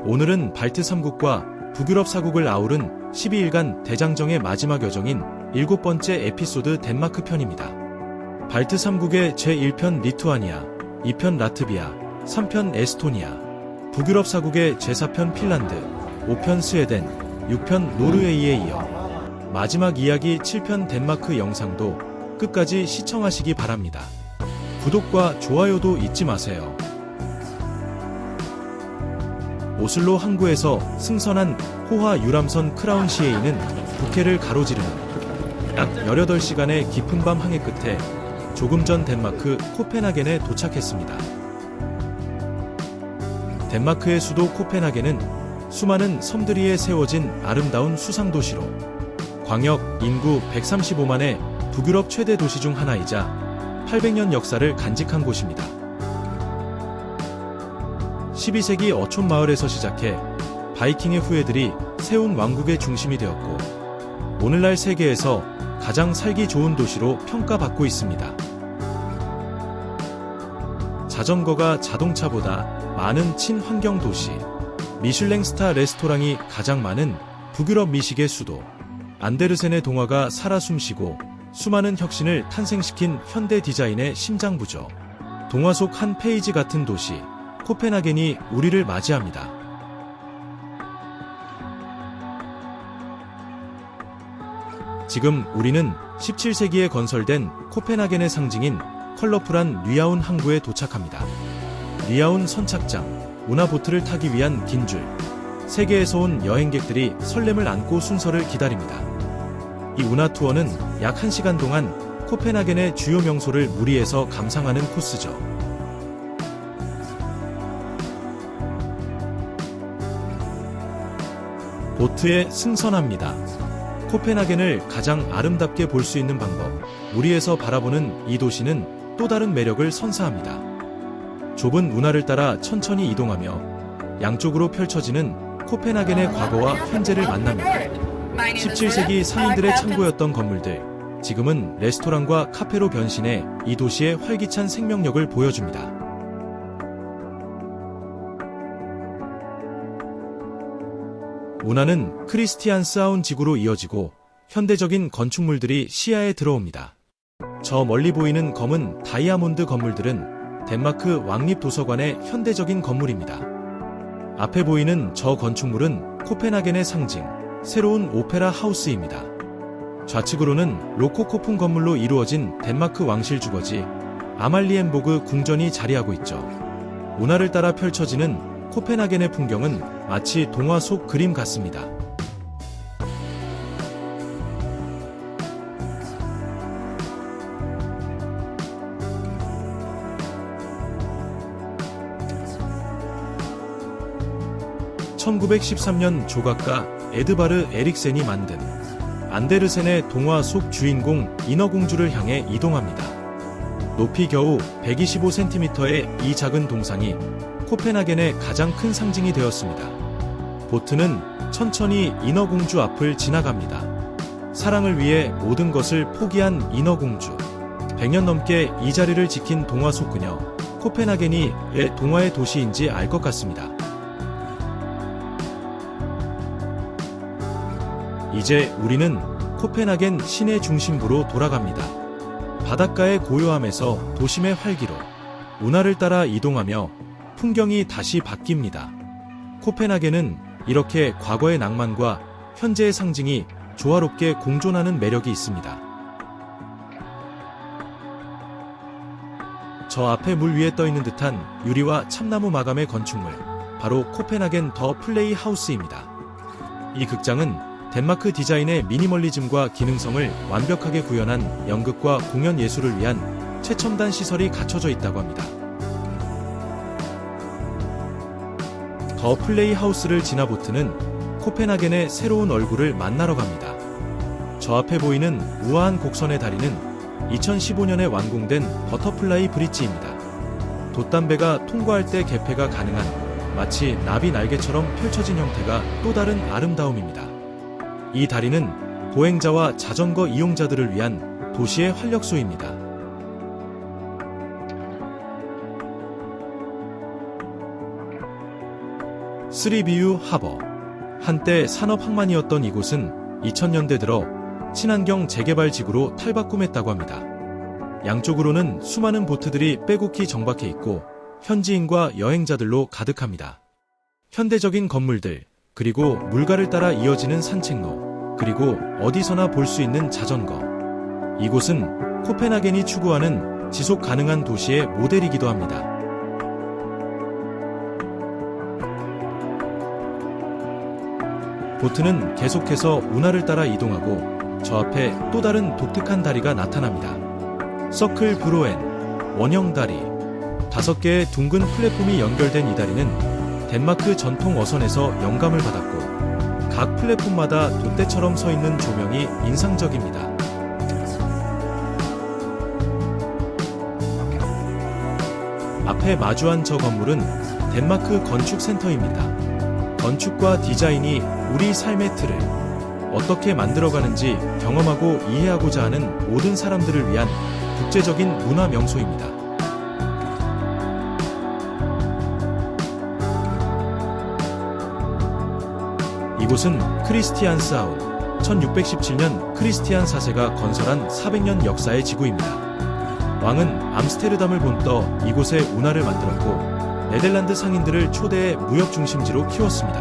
오늘은 발트 3국과 북유럽 4국을 아우른 12일간 대장정의 마지막 여정인 7번째 에피소드 덴마크 편입니다. 발트 3국의 제1편 리투아니아, 2편 라트비아, 3편 에스토니아, 북유럽 4국의 제4편 핀란드, 5편 스웨덴, 6편 노르웨이에 이어 마지막 이야기 7편 덴마크 영상도 끝까지 시청하시기 바랍니다. 구독과 좋아요도 잊지 마세요. 오슬로 항구에서 승선한 호화 유람선 크라운 CA는 북해를 가로지르는 약 18시간의 깊은 밤 항해 끝에 조금 전 덴마크 코펜하겐에 도착했습니다. 덴마크의 수도 코펜하겐은 수많은 섬들이에 세워진 아름다운 수상도시로 광역 인구 135만의 북유럽 최대 도시 중 하나이자 800년 역사를 간직한 곳입니다. 12세기 어촌 마을에서 시작해 바이킹의 후예들이 세운 왕국의 중심이 되었고 오늘날 세계에서 가장 살기 좋은 도시로 평가받고 있습니다. 자전거가 자동차보다 많은 친환경 도시, 미슐랭 스타 레스토랑이 가장 많은 북유럽 미식의 수도, 안데르센의 동화가 살아 숨쉬고 수많은 혁신을 탄생시킨 현대 디자인의 심장부죠. 동화 속 한 페이지 같은 도시, 코펜하겐이 우리를 맞이합니다. 지금 우리는 17세기에 건설된 코펜하겐의 상징인 컬러풀한 리아운 항구에 도착합니다. 리아운 선착장, 운하보트를 타기 위한 긴 줄, 세계에서 온 여행객들이 설렘을 안고 순서를 기다립니다. 이 운하투어는 약 1시간 동안 코펜하겐의 주요 명소를 무리해서 감상하는 코스죠. 보트에 승선합니다. 코펜하겐을 가장 아름답게 볼 수 있는 방법, 무리에서 바라보는 이 도시는 또 다른 매력을 선사합니다. 좁은 운하를 따라 천천히 이동하며 양쪽으로 펼쳐지는 코펜하겐의 과거와 현재를 만납니다. 17세기 상인들의 창고였던 건물들, 지금은 레스토랑과 카페로 변신해 이 도시의 활기찬 생명력을 보여줍니다. 운하는 크리스티안스하운 지구로 이어지고 현대적인 건축물들이 시야에 들어옵니다. 저 멀리 보이는 검은 다이아몬드 건물들은 덴마크 왕립도서관의 현대적인 건물입니다. 앞에 보이는 저 건축물은 코펜하겐의 상징, 새로운 오페라 하우스입니다. 좌측으로는 로코코풍 건물로 이루어진 덴마크 왕실 주거지 아말리엔보그 궁전이 자리하고 있죠. 운하를 따라 펼쳐지는 코펜하겐의 풍경은 마치 동화 속 그림 같습니다. (1913년) 조각가 에드바르 에릭센이 만든 안데르센의 동화 속 주인공 인어공주를 향해 이동합니다. 높이 겨우 125cm의 이 작은 동상이 코펜하겐의 가장 큰 상징이 되었습니다. 보트는 천천히 인어공주 앞을 지나갑니다. 사랑을 위해 모든 것을 포기한 인어공주. 100년 넘게 이 자리를 지킨 동화 속 그녀. 코펜하겐이 왜 동화의 도시인지 알 것 같습니다. 이제 우리는 코펜하겐 시내 중심부로 돌아갑니다. 바닷가의 고요함에서 도심의 활기로 운하를 따라 이동하며 풍경이 다시 바뀝니다. 코펜하겐은 이렇게 과거의 낭만과 현재의 상징이 조화롭게 공존하는 매력이 있습니다. 저 앞에 물 위에 떠있는 듯한 유리와 참나무 마감의 건축물, 바로 코펜하겐 더 플레이 하우스입니다. 이 극장은 덴마크 디자인의 미니멀리즘과 기능성을 완벽하게 구현한 연극과 공연 예술을 위한 최첨단 시설이 갖춰져 있다고 합니다. 더 플레이 하우스를 지나 보트는 코펜하겐의 새로운 얼굴을 만나러 갑니다. 저 앞에 보이는 우아한 곡선의 다리는 2015년에 완공된 버터플라이 브릿지입니다. 돛담배가 통과할 때 개폐가 가능한 마치 나비 날개처럼 펼쳐진 형태가 또 다른 아름다움입니다. 이 다리는 보행자와 자전거 이용자들을 위한 도시의 활력소입니다. 쓰리비유 하버. 한때 산업항만이었던 이곳은 2000년대 들어 친환경 재개발지구로 탈바꿈했다고 합니다. 양쪽으로는 수많은 보트들이 빼곡히 정박해 있고 현지인과 여행자들로 가득합니다. 현대적인 건물들, 그리고 물가를 따라 이어지는 산책로, 그리고 어디서나 볼 수 있는 자전거. 이곳은 코펜하겐이 추구하는 지속 가능한 도시의 모델이기도 합니다. 보트는 계속해서 운하를 따라 이동하고 저 앞에 또 다른 독특한 다리가 나타납니다. 서클 브로엔, 원형 다리. 5개의 둥근 플랫폼이 연결된 이 다리는 덴마크 전통 어선에서 영감을 받았고 각 플랫폼마다 돛대처럼 서 있는 조명이 인상적입니다. 앞에 마주한 저 건물은 덴마크 건축센터입니다. 건축과 디자인이 우리 삶의 틀을 어떻게 만들어가는지 경험하고 이해하고자 하는 모든 사람들을 위한 국제적인 문화 명소입니다. 이곳은 크리스티안스하운, 1617년 크리스티안 4세가 건설한 400년 역사의 지구입니다. 왕은 암스테르담을 본떠 이곳에 운하를 만들었고 네덜란드 상인들을 초대해 무역 중심지로 키웠습니다.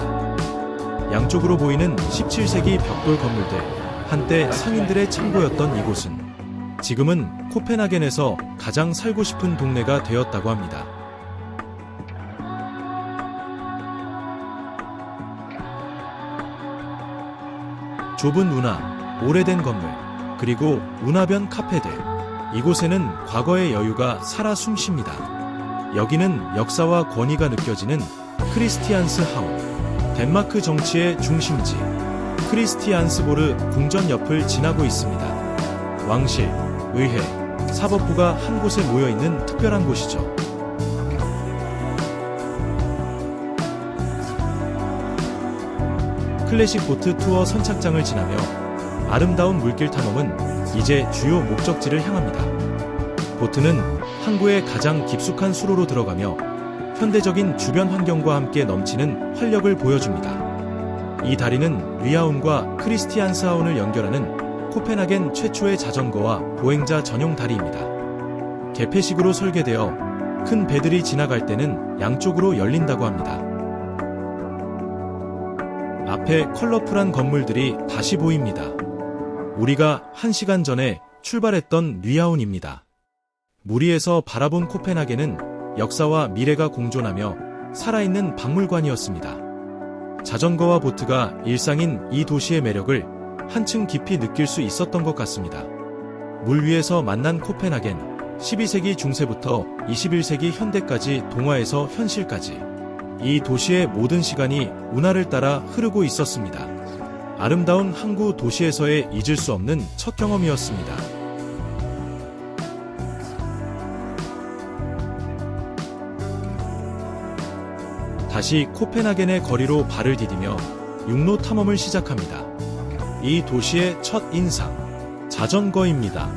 양쪽으로 보이는 17세기 벽돌 건물들, 한때 상인들의 창고였던 이곳은 지금은 코펜하겐에서 가장 살고 싶은 동네가 되었다고 합니다. 좁은 운하, 오래된 건물, 그리고 운하변 카페들. 이곳에는 과거의 여유가 살아 숨쉽니다. 여기는 역사와 권위가 느껴지는 크리스티안스하운, 덴마크 정치의 중심지, 크리스티안스보르 궁전 옆을 지나고 있습니다. 왕실, 의회, 사법부가 한 곳에 모여있는 특별한 곳이죠. 클래식 보트 투어 선착장을 지나며 아름다운 물길 탐험은 이제 주요 목적지를 향합니다. 보트는 항구의 가장 깊숙한 수로로 들어가며 현대적인 주변 환경과 함께 넘치는 활력을 보여줍니다. 이 다리는 리아운과 크리스티안스하운을 연결하는 코펜하겐 최초의 자전거와 보행자 전용 다리입니다. 개폐식으로 설계되어 큰 배들이 지나갈 때는 양쪽으로 열린다고 합니다. 앞에 컬러풀한 건물들이 다시 보입니다. 우리가 1시간 전에 출발했던 리아운입니다. 물 위에서 바라본 코펜하겐은 역사와 미래가 공존하며 살아있는 박물관이었습니다. 자전거와 보트가 일상인 이 도시의 매력을 한층 깊이 느낄 수 있었던 것 같습니다. 물 위에서 만난 코펜하겐, 12세기 중세부터 21세기 현대까지 동화에서 현실까지 이 도시의 모든 시간이 운하를 따라 흐르고 있었습니다. 아름다운 항구 도시에서의 잊을 수 없는 첫 경험이었습니다. 다시 코펜하겐의 거리로 발을 디디며 육로 탐험을 시작합니다. 이 도시의 첫 인상, 자전거입니다.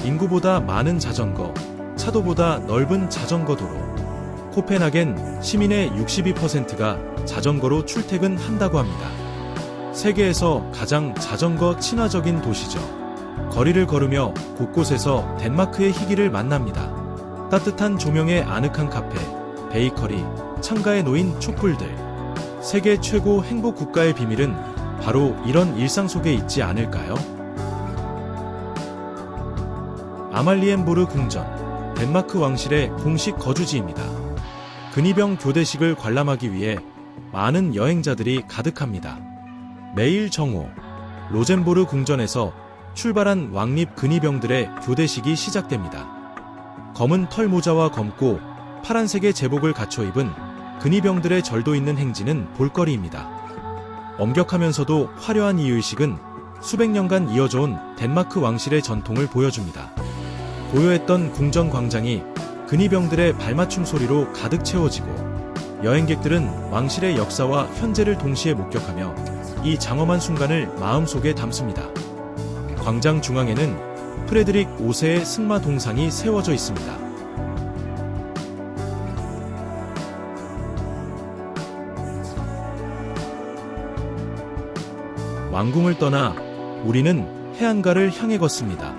인구보다 많은 자전거, 차도보다 넓은 자전거 도로. 코펜하겐 시민의 62%가 자전거로 출퇴근한다고 합니다. 세계에서 가장 자전거 친화적인 도시죠. 거리를 걸으며 곳곳에서 덴마크의 희기를 만납니다. 따뜻한 조명에 아늑한 카페, 베이커리, 창가에 놓인 촛불들. 세계 최고 행복 국가의 비밀은 바로 이런 일상 속에 있지 않을까요? 아말리엔보르 궁전, 덴마크 왕실의 공식 거주지입니다. 근위병 교대식을 관람하기 위해 많은 여행자들이 가득합니다. 매일 정오, 로젠보르 궁전에서 출발한 왕립 근위병들의 교대식이 시작됩니다. 검은 털모자와 검고 파란색의 제복을 갖춰 입은 근위병들의 절도 있는 행진은 볼거리입니다. 엄격하면서도 화려한 이 의식은 수백 년간 이어져온 덴마크 왕실의 전통을 보여줍니다. 고요했던 궁전 광장이 근위병들의 발맞춤 소리로 가득 채워지고 여행객들은 왕실의 역사와 현재를 동시에 목격하며 이 장엄한 순간을 마음속에 담습니다. 광장 중앙에는 프레드릭 5세의 승마 동상이 세워져 있습니다. 왕궁을 떠나 우리는 해안가를 향해 걷습니다.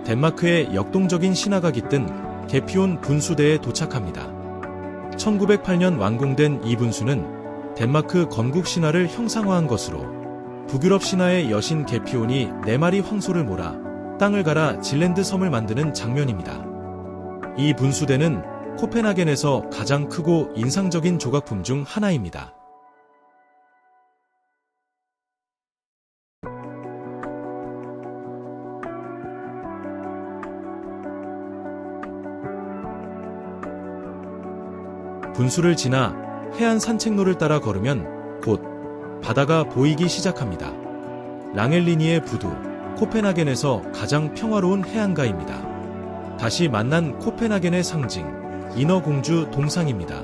덴마크의 역동적인 신화가 깃든 게피온 분수대에 도착합니다. 1908년 완공된 이 분수는 덴마크 건국 신화를 형상화한 것으로 북유럽 신화의 여신 게피온이 4마리 황소를 몰아 땅을 갈아 질랜드 섬을 만드는 장면입니다. 이 분수대는 코펜하겐에서 가장 크고 인상적인 조각품 중 하나입니다. 분수를 지나 해안 산책로를 따라 걸으면 곧 바다가 보이기 시작합니다. 랑엘리니의 부두, 코펜하겐에서 가장 평화로운 해안가입니다. 다시 만난 코펜하겐의 상징, 인어공주 동상입니다.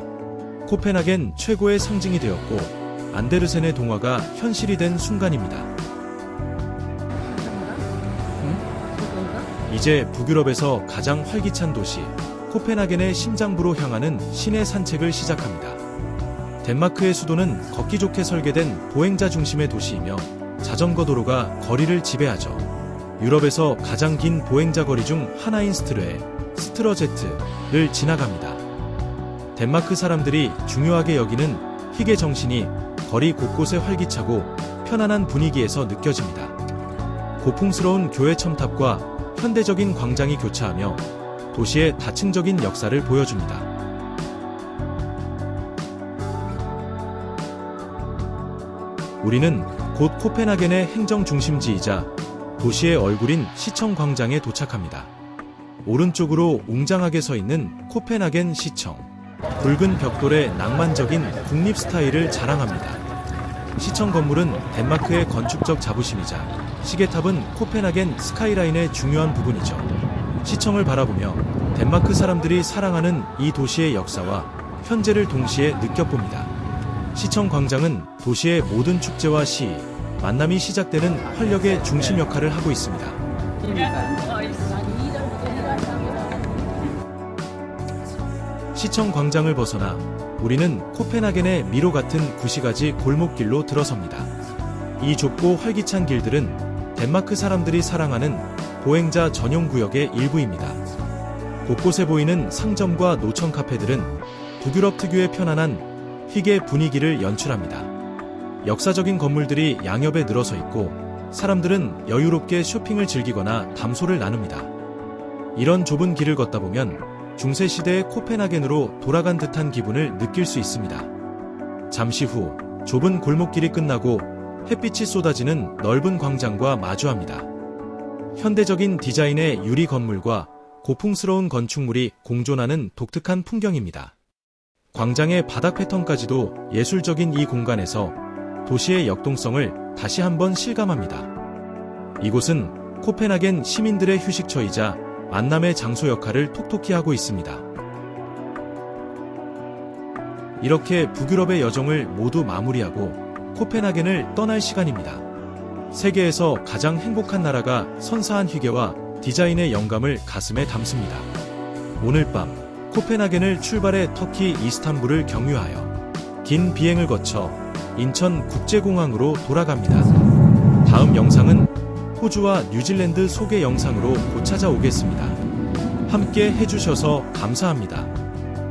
코펜하겐 최고의 상징이 되었고 안데르센의 동화가 현실이 된 순간입니다. 이제 북유럽에서 가장 활기찬 도시 코펜하겐의 심장부로 향하는 시내 산책을 시작합니다. 덴마크의 수도는 걷기 좋게 설계된 보행자 중심의 도시이며 자전거 도로가 거리를 지배하죠. 유럽에서 가장 긴 보행자 거리 중 하나인 스트러제트를 지나갑니다. 덴마크 사람들이 중요하게 여기는 희게 정신이 거리 곳곳에 활기차고 편안한 분위기에서 느껴집니다. 고풍스러운 교회 첨탑과 현대적인 광장이 교차하며 도시의 다층적인 역사를 보여줍니다. 우리는 곧 코펜하겐의 행정 중심지이자 도시의 얼굴인 시청 광장에 도착합니다. 오른쪽으로 웅장하게 서 있는 코펜하겐 시청. 붉은 벽돌의 낭만적인 국립 스타일을 자랑합니다. 시청 건물은 덴마크의 건축적 자부심이자 시계탑은 코펜하겐 스카이라인의 중요한 부분이죠. 시청을 바라보며 덴마크 사람들이 사랑하는 이 도시의 역사와 현재를 동시에 느껴봅니다. 시청 광장은 도시의 모든 축제와 시위, 만남이 시작되는 활력의 중심 역할을 하고 있습니다. 시청 광장을 벗어나 우리는 코펜하겐의 미로 같은 구시가지 골목길로 들어섭니다. 이 좁고 활기찬 길들은 덴마크 사람들이 사랑하는 보행자 전용 구역의 일부입니다. 곳곳에 보이는 상점과 노천 카페들은 북유럽 특유의 편안한 희게 분위기를 연출합니다. 역사적인 건물들이 양옆에 늘어서 있고 사람들은 여유롭게 쇼핑을 즐기거나 담소를 나눕니다. 이런 좁은 길을 걷다 보면 중세시대의 코펜하겐으로 돌아간 듯한 기분을 느낄 수 있습니다. 잠시 후 좁은 골목길이 끝나고 햇빛이 쏟아지는 넓은 광장과 마주합니다. 현대적인 디자인의 유리 건물과 고풍스러운 건축물이 공존하는 독특한 풍경입니다. 광장의 바닥 패턴까지도 예술적인 이 공간에서 도시의 역동성을 다시 한번 실감합니다. 이곳은 코펜하겐 시민들의 휴식처이자 만남의 장소 역할을 톡톡히 하고 있습니다. 이렇게 북유럽의 여정을 모두 마무리하고 코펜하겐을 떠날 시간입니다. 세계에서 가장 행복한 나라가 선사한 희게와 디자인의 영감을 가슴에 담습니다. 오늘 밤 코펜하겐을 출발해 터키 이스탄불을 경유하여 긴 비행을 거쳐 인천 국제공항으로 돌아갑니다. 다음 영상은 호주와 뉴질랜드 소개 영상으로 곧 찾아오겠습니다. 함께 해주셔서 감사합니다.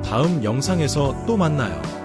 다음 영상에서 또 만나요.